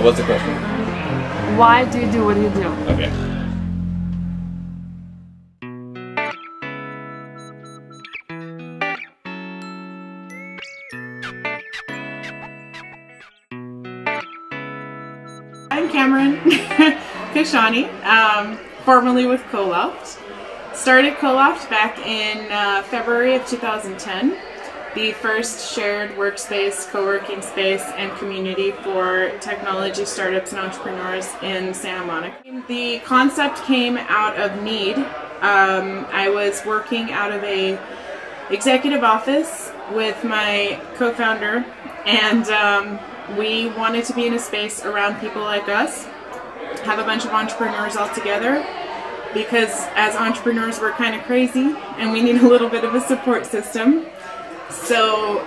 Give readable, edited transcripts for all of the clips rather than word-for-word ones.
So what's the question? Why do you do what you do? Okay. I'm Cameron Kashani, formerly with Coloft. Started Coloft back in February of 2010. The first shared workspace, co-working space, and community for technology startups and entrepreneurs in Santa Monica. The concept came out of need. I was working out of a executive office with my co-founder, and we wanted to be in a space around people like us, have a bunch of entrepreneurs all together, because as entrepreneurs we're kind of crazy and we need a little bit of a support system. So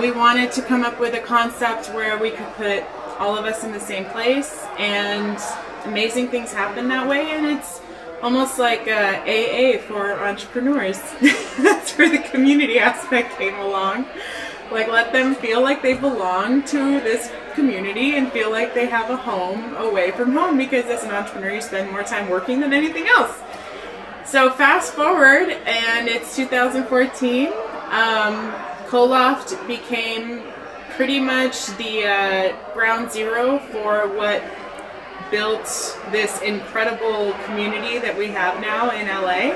we wanted to come up with a concept where we could put all of us in the same place, and amazing things happen that way, and it's almost like AA for entrepreneurs. That's where the community aspect came along. Like, let them feel like they belong to this community and feel like they have a home away from home, because as an entrepreneur you spend more time working than anything else. So fast forward, and it's 2014. Coloft became pretty much the ground zero for what built this incredible community that we have now in LA.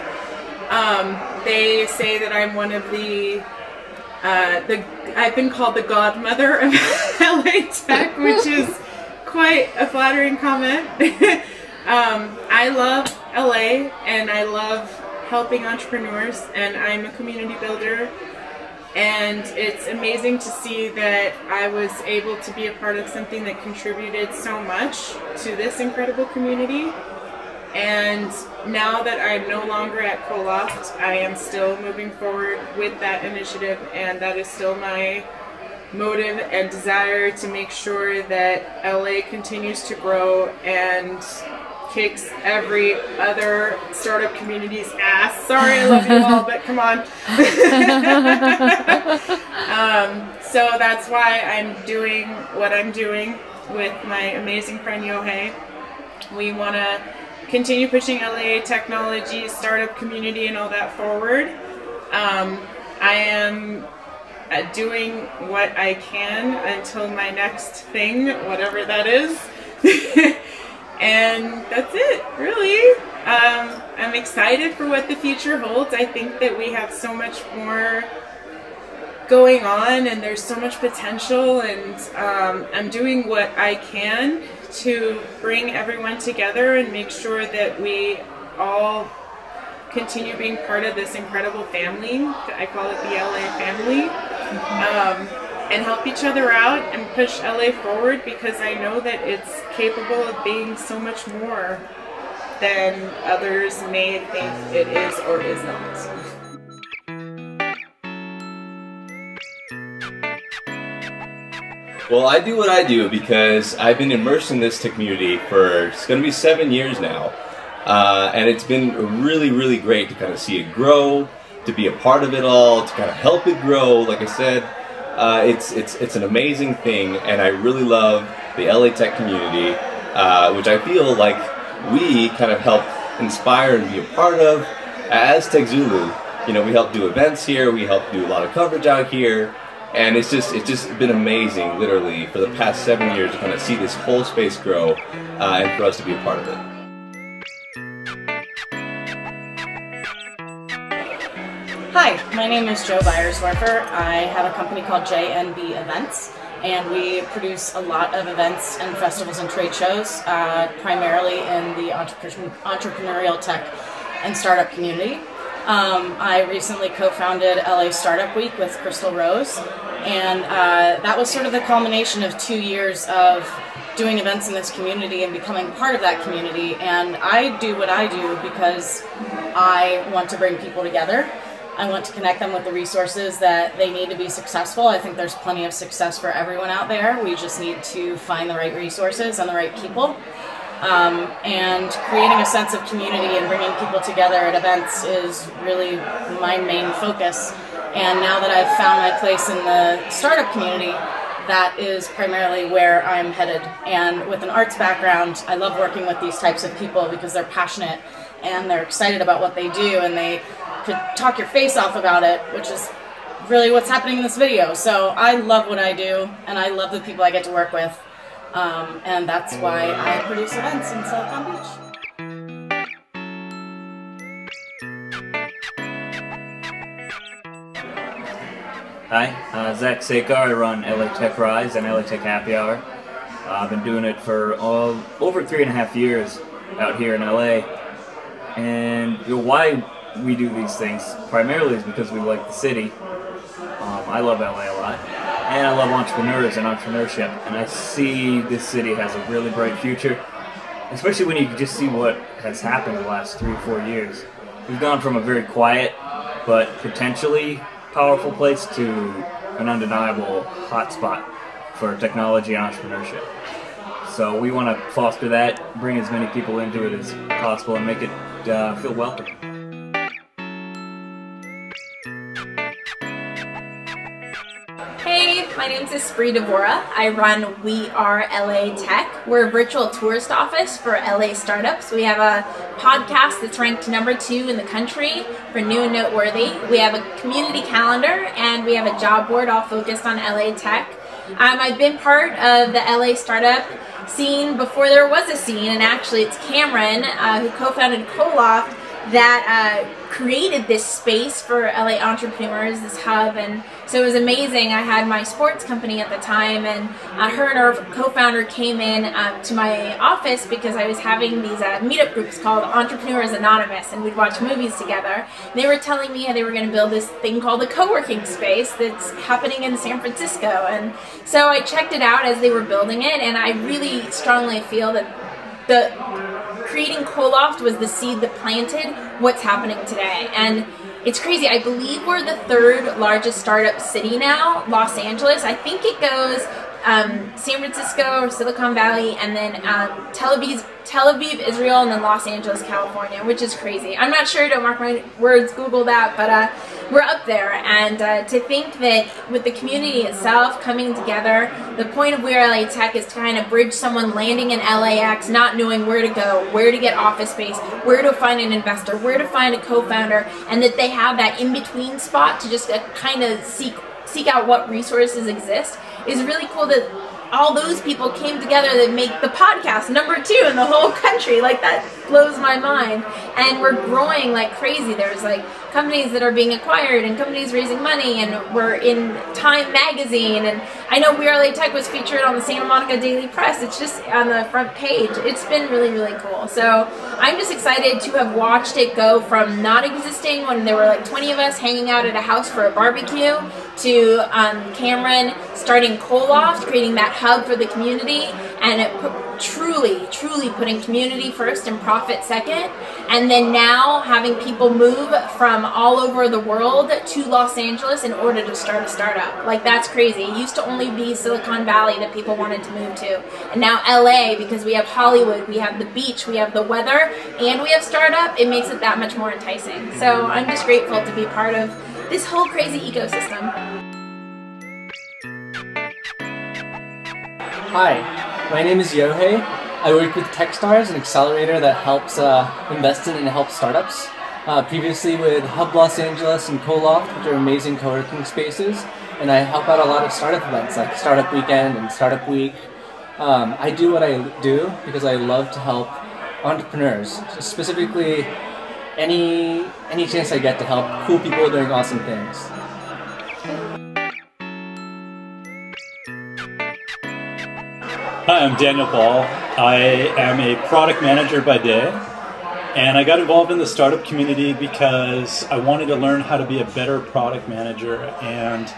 They say that I'm one of I've been called the godmother of LA Tech, which is quite a flattering comment. I love LA and I love helping entrepreneurs, and I'm a community builder, and it's amazing to see that I was able to be a part of something that contributed so much to this incredible community. And now that I'm no longer at Coloft, I am still moving forward with that initiative, and that is still my motive and desire to make sure that LA continues to grow and kicks every other startup community's ass. Sorry, I love you all, but come on. So that's why I'm doing what I'm doing with my amazing friend Yohei. We want to continue pushing LA technology, startup community, and all that forward. I am doing what I can until my next thing, whatever that is. And that's it, really. I'm excited for what the future holds. I think that we have so much more going on, and there's so much potential, and I'm doing what I can to bring everyone together and make sure that we all continue being part of this incredible family. I call it the LA family. And help each other out and push LA forward, because I know that it's capable of being so much more than others may think it is or is not. Well, I do what I do because I've been immersed in this tech community for, it's going to be 7 years now. And it's been really, really great to kind of see it grow, to be a part of it all, to kind of help it grow. Like I said, it's an amazing thing, and I really love the LA Tech community, which I feel like we kind of help inspire and be a part of. As TechZulu, you know, we help do events here, we help do a lot of coverage out here, and it's just been amazing, literally, for the past 7 years to kind of see this whole space grow, and for us to be a part of it. Hi, my name is Beyersdorfer. I have a company called JNB Events, and we produce a lot of events and festivals and trade shows, primarily in the entrepreneurial tech and startup community. I recently co-founded LA Startup Week with Crystal Rose, and that was sort of the culmination of 2 years of doing events in this community and becoming part of that community. And I do what I do because I want to bring people together. I want to connect them with the resources that they need to be successful. I think there's plenty of success for everyone out there. We just need to find the right resources and the right people. And creating a sense of community and bringing people together at events is really my main focus. And now that I've found my place in the startup community, that is primarily where I'm headed. And with an arts background, I love working with these types of people because they're passionate and they're excited about what they do, and they could talk your face off about it, which is really what's happening in this video. So I love what I do, and I love the people I get to work with, and that's why I produce events in Silicon Beach. Hi, Zach Sekhar. I run LA Tech Rise and LA Tech Happy Hour. I've been doing it for over 3.5 years out here in LA. And why we do these things primarily is because we like the city. I love LA a lot, and I love entrepreneurs and entrepreneurship, and I see this city has a really bright future, especially when you just see what has happened in the last 3 or 4 years. We've gone from a very quiet but potentially powerful place to an undeniable hotspot for technology and entrepreneurship. So we want to foster that, bring as many people into it as possible, and make it feel welcome. Hey, my name's Espree Devora. I run WeAreLATech. We're a virtual tourist office for LA startups. We have a podcast that's ranked #2 in the country for new and noteworthy. We have a community calendar, and we have a job board all focused on LA tech. I've been part of the LA startup scene before there was a scene, and actually it's Cameron, who co-founded Coloft, that created this space for LA entrepreneurs, this hub, and so it was amazing. I had my sports company at the time, and her and her co-founder came in to my office because I was having these meetup groups called Entrepreneurs Anonymous, and we'd watch movies together. They were telling me how they were going to build this thing called a co-working space that's happening in San Francisco, and so I checked it out as they were building it, and I really strongly feel that creating Coloft was the seed that planted what's happening today. And it's crazy. I believe we're the 3rd largest startup city now, Los Angeles. I think it goes San Francisco or Silicon Valley, and then Tel Aviv, Israel, and then Los Angeles, California, which is crazy. I'm not sure, don't mark my words, Google that, but we're up there. And to think that with the community itself coming together, the point of WeAreLATech is to kind of bridge someone landing in LAX, not knowing where to go, where to get office space, where to find an investor, where to find a co-founder, and that they have that in-between spot to just kind of seek out what resources exist, is really cool that all those people came together to make the podcast #2 in the whole country. Like, that blows my mind. And we're growing like crazy. There's like companies that are being acquired and companies raising money, and we're in Time magazine, and I know WeAreLATech was featured on the Santa Monica Daily Press. It's just on the front page. It's been really, really cool. So I'm just excited to have watched it go from not existing when there were like 20 of us hanging out at a house for a barbecue to Cameron starting Coloft, creating that hub for the community, and it truly putting community first and profit second, and then now having people move from all over the world to Los Angeles in order to start a startup. Like, that's crazy. It used to only be Silicon Valley that people wanted to move to, and now LA, because we have Hollywood, we have the beach, we have the weather, and we have startup, it makes it that much more enticing. So I'm just grateful to be part of this whole crazy ecosystem. Hi, my name is Yohei. I work with TechStars, an accelerator that helps invest in and help startups. Previously with Hub Los Angeles and Coloft, which are amazing co-working spaces, and I help out a lot of startup events like Startup Weekend and Startup Week. I do what I do because I love to help entrepreneurs, specifically any chance I get to help cool people doing awesome things. Hi, I'm Daniel Ball. I am a product manager by day, and I got involved in the startup community because I wanted to learn how to be a better product manager, and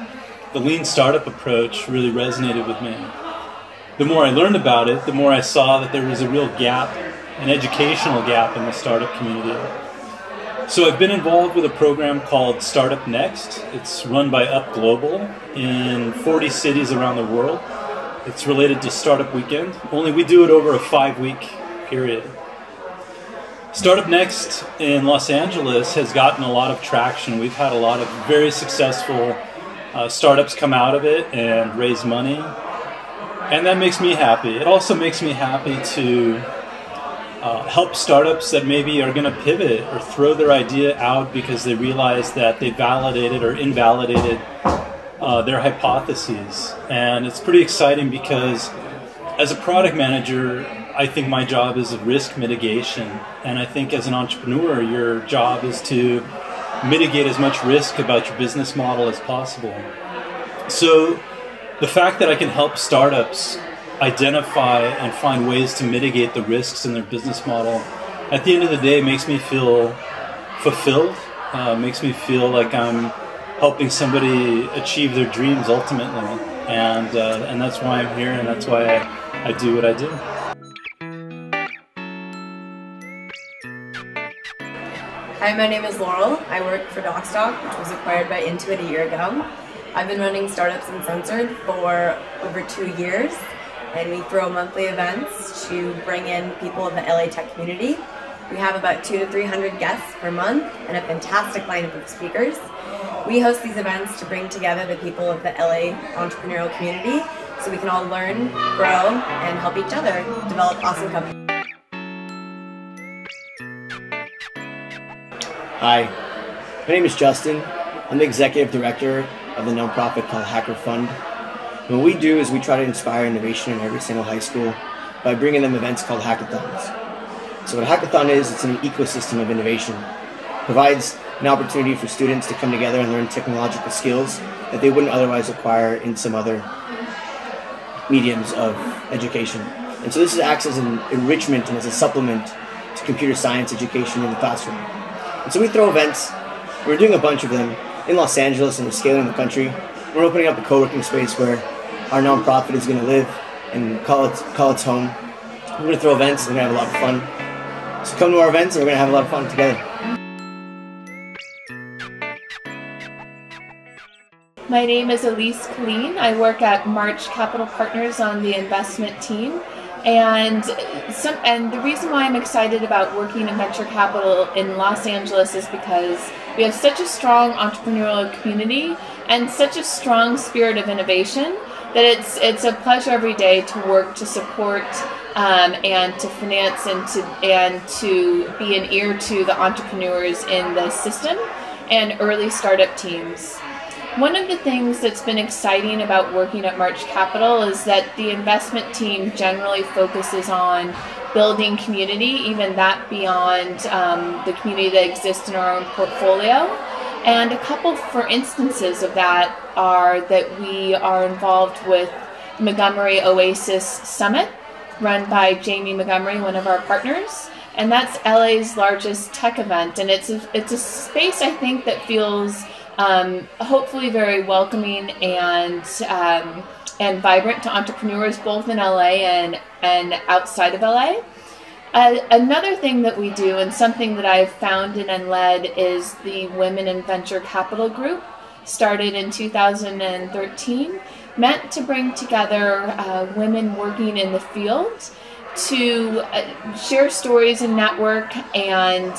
the lean startup approach really resonated with me. The more I learned about it, the more I saw that there was a real gap, an educational gap in the startup community. So I've been involved with a program called Startup Next. It's run by Up Global in 40 cities around the world. It's related to Startup Weekend, only we do it over a 5-week period. Startup Next in Los Angeles has gotten a lot of traction. We've had a lot of very successful startups come out of it and raise money, and that makes me happy. It also makes me happy to help startups that maybe are going to pivot or throw their idea out because they realize that they validated or invalidated their hypotheses. And it's pretty exciting because as a product manager, I think my job is risk mitigation. And I think as an entrepreneur, your job is to mitigate as much risk about your business model as possible. So the fact that I can help startups identify and find ways to mitigate the risks in their business model, at the end of the day, makes me feel fulfilled, makes me feel like I'm helping somebody achieve their dreams ultimately. And that's why I'm here, and that's why I do what I do. Hi, my name is Laurel. I work for Docstoc, which was acquired by Intuit a year ago. I've been running Startups Uncensored for over 2 years, and we throw monthly events to bring in people of the LA tech community. We have about 200 to 300 guests per month and a fantastic lineup of speakers. We host these events to bring together the people of the LA entrepreneurial community so we can all learn, grow, and help each other develop awesome companies. Hi, my name is Justin. I'm the executive director of the nonprofit called Hacker Fund. And what we do is we try to inspire innovation in every single high school by bringing them events called hackathons. So what a hackathon is, it's an ecosystem of innovation. It provides an opportunity for students to come together and learn technological skills that they wouldn't otherwise acquire in some other mediums of education. And so this acts as an enrichment and as a supplement to computer science education in the classroom. And so we throw events. We're doing a bunch of them in Los Angeles, and we're scaling the country. We're opening up a co-working space where our nonprofit is going to live and call its home. We're going to throw events, and we're going to have a lot of fun. So come to our events, and we're going to have a lot of fun together. My name is Alyse Killeen. I work at March Capital Partners on the investment team. And the reason why I'm excited about working in venture capital in Los Angeles is because we have such a strong entrepreneurial community and such a strong spirit of innovation that it's a pleasure every day to work to support and to finance and to be an ear to the entrepreneurs in the system and early startup teams. One of the things that's been exciting about working at March Capital is that the investment team generally focuses on building community, even that beyond the community that exists in our own portfolio. And a couple for instances of that are that we are involved with Montgomery Oasis Summit, run by Jamie Montgomery, one of our partners. And that's LA's largest tech event. And it's a space, I think, that feels hopefully very welcoming and vibrant to entrepreneurs both in LA and outside of LA. Another thing that we do, and something that I've founded and led, is the Women in Venture Capital Group, started in 2013, meant to bring together women working in the field to share stories and network and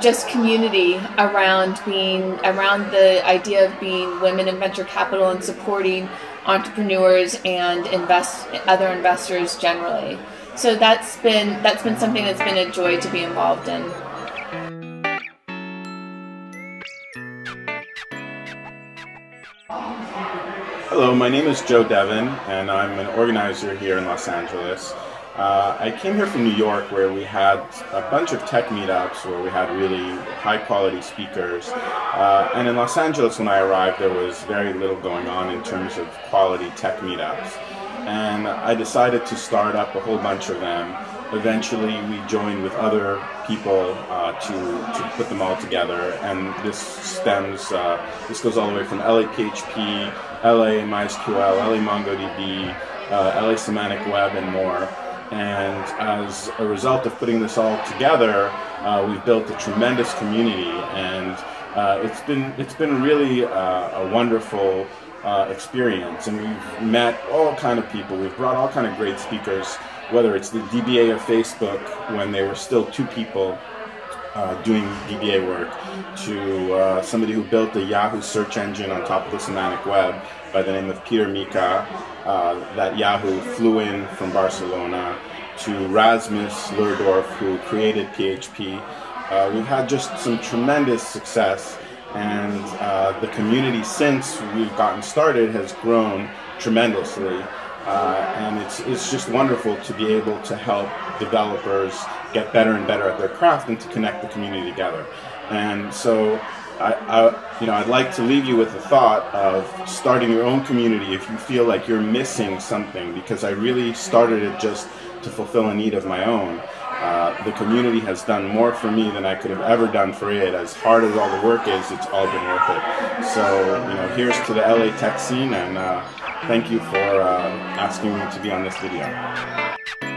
just community around the idea of being women in venture capital and supporting entrepreneurs and other investors generally. So that's been something that's been a joy to be involved in. Hello, my name is Devon, and I'm an organizer here in Los Angeles. I came here from New York, where we had a bunch of tech meetups where we had really high-quality speakers. And in Los Angeles, when I arrived, there was very little going on in terms of quality tech meetups. And I decided to start up a whole bunch of them. Eventually, we joined with other people to put them all together. And this goes all the way from LA PHP, LA MySQL, LA MongoDB, LA Semantic Web, and more. And as a result of putting this all together, we've built a tremendous community, and it's been really a wonderful experience. And we've met all kind of people. We've brought all kind of great speakers, whether it's the DBA of Facebook when they were still 2 people, doing VBA work, to somebody who built the Yahoo search engine on top of the semantic web by the name of Peter Mika, that Yahoo flew in from Barcelona, to Rasmus Lurdorf, who created PHP. We've had just some tremendous success, and the community since we've gotten started has grown tremendously. And it's just wonderful to be able to help developers get better and better at their craft and to connect the community together. And so I'd like to leave you with the thought of starting your own community if you feel like you're missing something, because I really started it just to fulfill a need of my own. The community has done more for me than I could have ever done for it. As hard as all the work is, it's all been worth it. So, here's to the LA tech scene, and thank you for asking me to be on this video.